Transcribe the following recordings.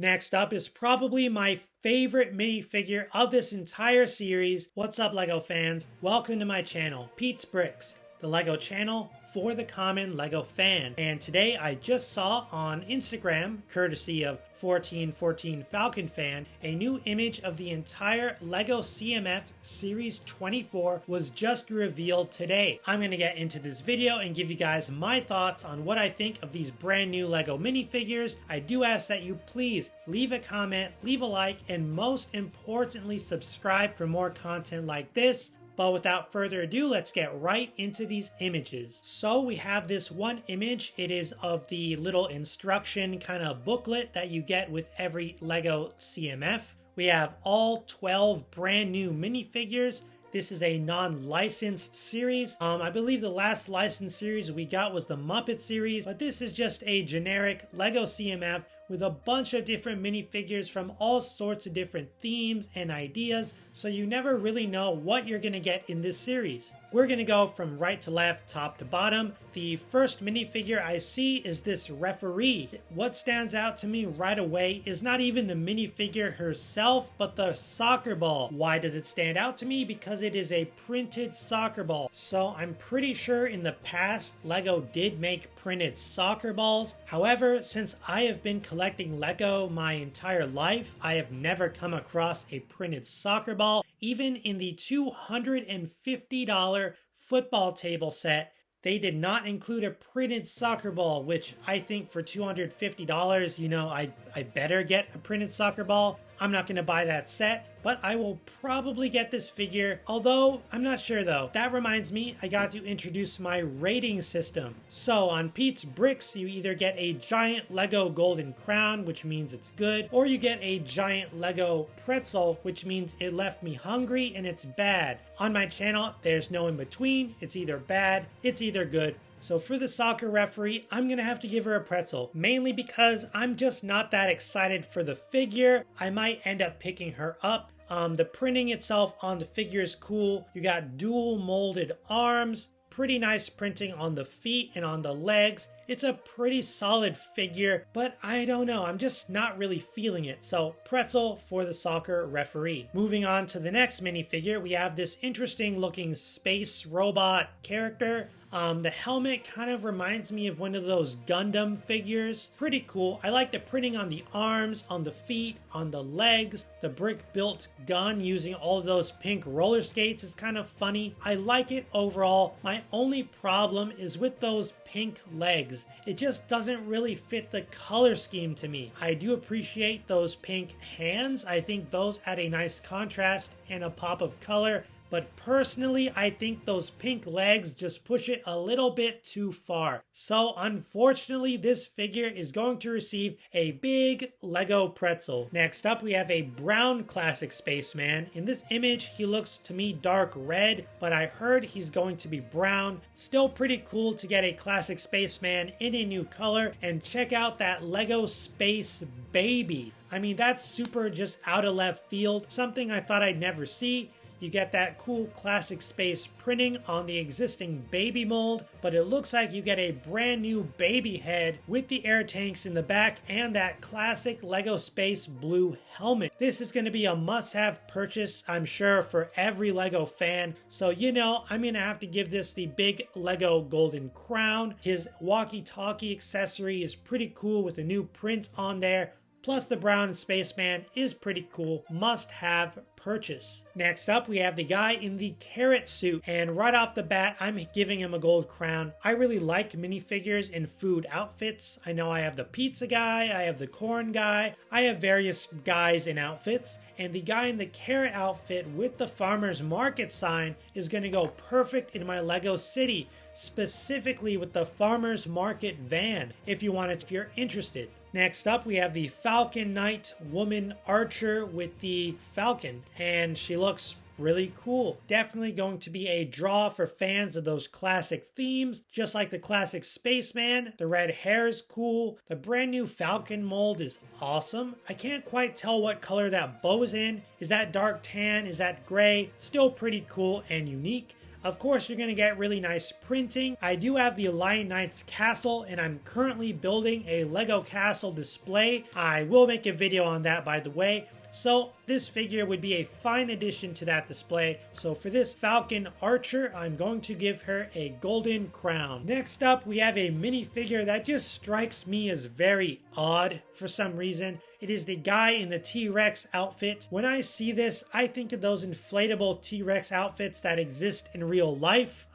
Next up is probably my favorite minifigure of this entire series. What's up, LEGO fans? Welcome to my channel, Pete's Bricks, the LEGO channel for the common LEGO fan. And today I just saw on Instagram, courtesy of 1414 Falcon Fan, a new image of the entire LEGO CMF Series 24 was just revealed today. I'm going to get into this video and give you guys my thoughts on what I think of these brand new LEGO minifigures. I do ask that you please leave a comment, leave a like, and most importantly subscribe for more content like this. But without further ado, let's get right into these images. So we have this one image. It is of the little instruction kind of booklet that you get with every LEGO CMF. We have all 12 brand new minifigures. This is a non-licensed series. I believe the last licensed series we got was the Muppet series, but this is just a generic LEGO CMF with a bunch of different minifigures from all sorts of different themes and ideas, so you never really know what you're gonna get in this series. We're gonna go from right to left, top to bottom. The first minifigure I see is this referee. What stands out to me right away is not even the minifigure herself, but the soccer ball. Why does it stand out to me? Because it is a printed soccer ball. So I'm pretty sure in the past, LEGO did make printed soccer balls. However, since I have been collecting LEGO my entire life, I have never come across a printed soccer ball. Even in the $250 football table set, they did not include a printed soccer ball, which I think for $250, you know, I better get a printed soccer ball. I'm not going to buy that set, but I will probably get this figure, although I'm not sure though. That reminds me, I got to introduce my rating system. So on Pete's Bricks, you either get a giant LEGO golden crown, which means it's good, or you get a giant LEGO pretzel, which means it left me hungry and it's bad. On my channel, there's no in between. It's either bad, it's either good. So for the soccer referee, I'm going to have to give her a pretzel, mainly because I'm just not that excited for the figure. I might end up picking her up. The printing itself on the figure is cool. You got dual molded arms, pretty nice printing on the feet and on the legs. It's a pretty solid figure, but I don't know, I'm just not really feeling it. So pretzel for the soccer referee. Moving on to the next minifigure, we have this interesting looking space robot character. The helmet kind of reminds me of one of those Gundam figures. Pretty cool. I like the printing on the arms, on the feet, on the legs. The brick-built gun using all of those pink roller skates is kind of funny. I like it overall. My only problem is with those pink legs. It just doesn't really fit the color scheme to me. I do appreciate those pink hands. I think those add a nice contrast and a pop of color. But personally, I think those pink legs just push it a little bit too far. So unfortunately, this figure is going to receive a big LEGO pretzel. Next up, we have a brown classic spaceman. In this image, he looks to me dark red, but I heard he's going to be brown. Still pretty cool to get a classic spaceman in a new color. And check out that LEGO Space Baby. I mean, that's super just out of left field. Something I thought I'd never see. You get that cool classic space printing on the existing baby mold, but it looks like you get a brand new baby head with the air tanks in the back and that classic LEGO Space blue helmet. This is going to be a must-have purchase, I'm sure, for every LEGO fan. So, you know, I'm going to have to give this the big LEGO golden crown. His walkie-talkie accessory is pretty cool with a new print on there. Plus the brown spaceman is pretty cool, must have purchase. Next up, we have the guy in the carrot suit, and right off the bat, I'm giving him a gold crown. I really like minifigures in food outfits. I know I have the pizza guy, I have the corn guy, I have various guys in outfits, and the guy in the carrot outfit with the farmer's market sign is going to go perfect in my LEGO city, specifically with the farmer's market van, if you're interested. Next up, we have the Falcon Knight woman archer with the Falcon, and she looks really cool. Definitely going to be a draw for fans of those classic themes, just like the classic spaceman. The red hair is cool. The brand new Falcon mold is awesome. I can't quite tell what color that bow is in. Is that dark tan? Is that gray? Still pretty cool and unique. Of course, you're going to get really nice printing. I do have the Lion Knight's castle, and I'm currently building a Lego castle display. I will make a video on that, by the way. So this figure would be a fine addition to that display. So for this Falcon Archer, I'm going to give her a golden crown. Next up, we have a minifigure that just strikes me as very odd for some reason. It is the guy in the T-Rex outfit. When I see this, I think of those inflatable T-Rex outfits that exist in real life.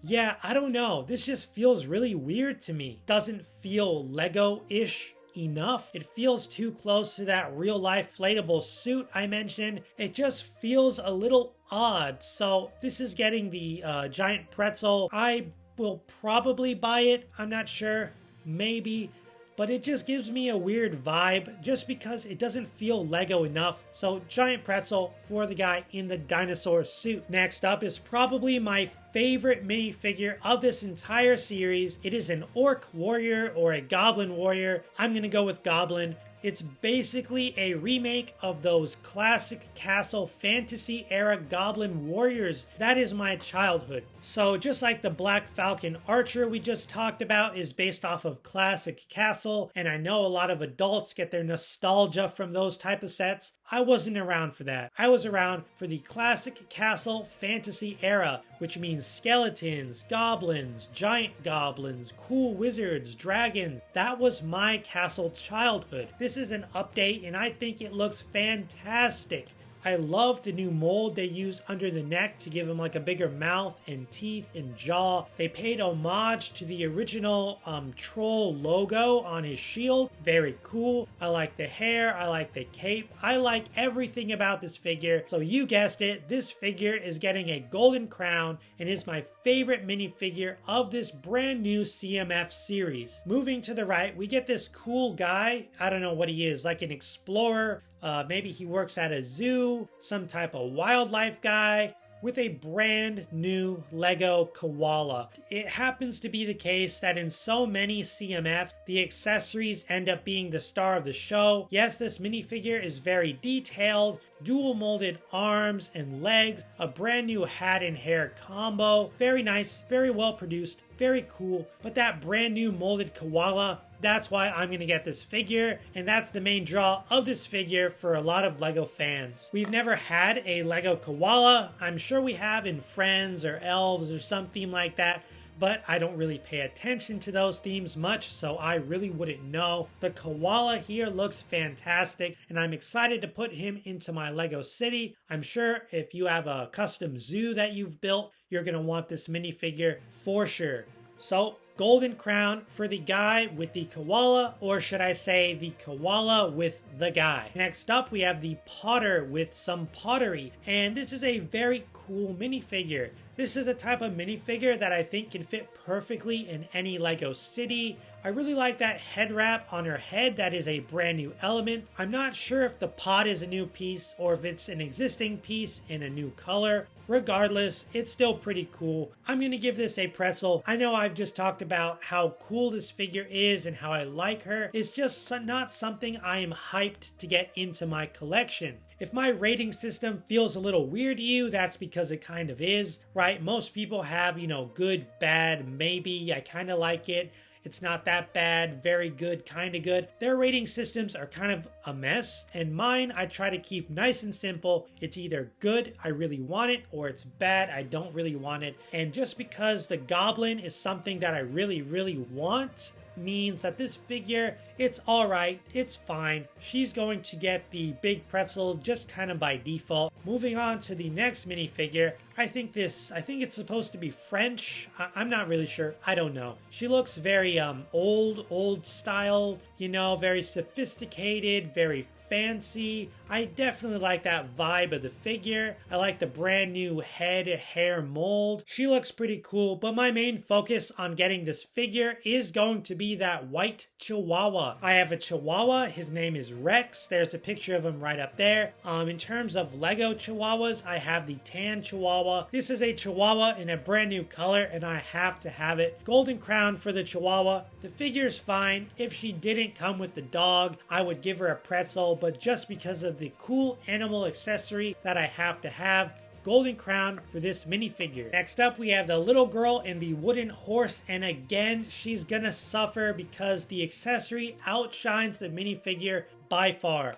Yeah, I don't know. This just feels really weird to me. Doesn't feel Lego-ish enough. It feels too close to that real life inflatable suit I mentioned. It just feels a little odd. So this is getting the giant pretzel. I will probably buy it. I'm not sure. Maybe. But it just gives me a weird vibe just because it doesn't feel Lego enough. So giant pretzel for the guy in the dinosaur suit. Next up is probably my favorite minifigure of this entire series. It is an Orc Warrior or a Goblin Warrior. I'm gonna go with Goblin. It's basically a remake of those classic castle fantasy era Goblin Warriors. That is my childhood. So just like the Black Falcon Archer we just talked about is based off of classic castle, and I know a lot of adults get their nostalgia from those type of sets. I wasn't around for that. I was around for the classic castle fantasy era, which means skeletons, goblins, giant goblins, cool wizards, dragons. That was my castle childhood. This is an update and I think it looks fantastic. I love the new mold they used under the neck to give him like a bigger mouth and teeth and jaw. They paid homage to the original troll logo on his shield. Very cool. I like the hair. I like the cape. I like everything about this figure. So you guessed it, this figure is getting a golden crown and is my favorite minifigure of this brand new CMF series. Moving to the right, we get this cool guy. I don't know what he is, like an explorer. Maybe he works at a zoo, some type of wildlife guy with a brand new Lego Koala. It happens to be the case that in so many CMF, the accessories end up being the star of the show. Yes, this minifigure is very detailed, dual molded arms and legs, a brand new hat and hair combo. Very nice, very well produced, very cool. But that brand new molded koala, that's why I'm going to get this figure, and that's the main draw of this figure for a lot of Lego fans. We've never had a Lego Koala. I'm sure we have in Friends or Elves or some theme like that, but I don't really pay attention to those themes much, so I really wouldn't know. The koala here looks fantastic, and I'm excited to put him into my Lego city. I'm sure if you have a custom zoo that you've built, you're going to want this minifigure for sure. So, golden crown for the guy with the koala, or should I say the koala with the guy. Next up, we have the potter with some pottery, and this is a very cool minifigure. This is a type of minifigure that I think can fit perfectly in any Lego city. I really like that head wrap on her head. That is a brand new element. I'm not sure if the pot is a new piece or if it's an existing piece in a new color. Regardless, it's still pretty cool. I'm going to give this a pretzel. I know I've just talked about how cool this figure is and how I like her. It's just not something I am hyped to get into my collection. If my rating system feels a little weird to you, that's because it kind of is, right? Most people have, good, bad, maybe, I kind of like it. It's not that bad, very good, kind of good. Their rating systems are kind of a mess, and mine I try to keep nice and simple. It's either good, I really want it, or it's bad, I don't really want it. And just because the Goblin is something that I really, really want, means that this figure, it's alright, it's fine. She's going to get the big pretzel just kind of by default. Moving on to the next minifigure, I think it's supposed to be French. I'm not really sure. I don't know. She looks very old style, very sophisticated, very fancy. I definitely like that vibe of the figure. I like the brand new head hair mold. She looks pretty cool, but my main focus on getting this figure is going to be that white Chihuahua. I have a Chihuahua. His name is Rex. There's a picture of him right up there. In terms of Lego Chihuahuas, I have the tan Chihuahua. This is a Chihuahua in a brand new color, and I have to have it. Golden crown for the Chihuahua. The figure's fine. If she didn't come with the dog, I would give her a pretzel, but just because of the cool animal accessory that I have to have, golden crown for this minifigure. Next up, we have the little girl in the wooden horse, and again, she's gonna suffer because the accessory outshines the minifigure by far.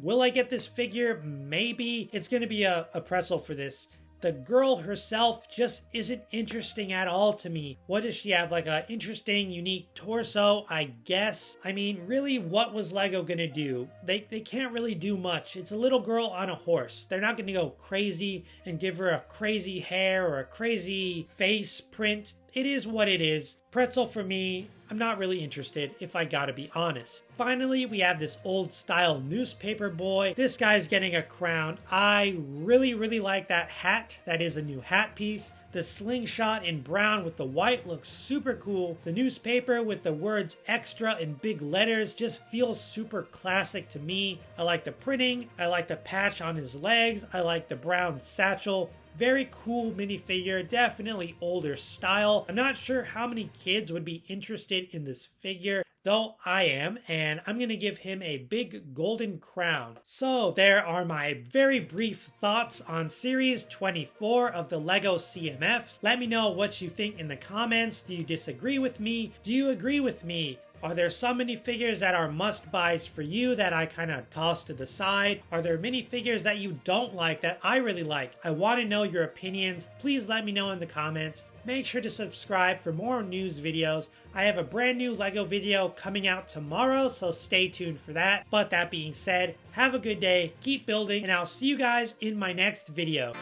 Will I get this figure? Maybe. It's gonna be a pretzel for this. The girl herself just isn't interesting at all to me. What does she have? Like a interesting, unique torso, I guess? I mean, really, what was Lego gonna do? They can't really do much. It's a little girl on a horse. They're not gonna go crazy and give her a crazy hair or a crazy face print. It is what it is. Pretzel for me. I'm not really interested, if I gotta be honest. Finally, we have this old style newspaper boy. This guy's getting a crown. I really like that hat. That is a new hat piece. The slingshot in brown with the white looks super cool. The newspaper with the words extra in big letters just feels super classic to me. I like the printing. I like the patch on his legs. I like the brown satchel. Very cool minifigure, definitely older style. I'm not sure how many kids would be interested in this figure, though I am, and I'm gonna give him a big golden crown. So there are my very brief thoughts on Series 24 of the LEGO CMFs. Let me know what you think in the comments. Do you disagree with me? Do you agree with me? Are there some minifigures that are must-buys for you that I kind of toss to the side? Are there minifigures that you don't like that I really like? I want to know your opinions. Please let me know in the comments. Make sure to subscribe for more news videos. I have a brand new LEGO video coming out tomorrow, so stay tuned for that. But that being said, have a good day, keep building, and I'll see you guys in my next video.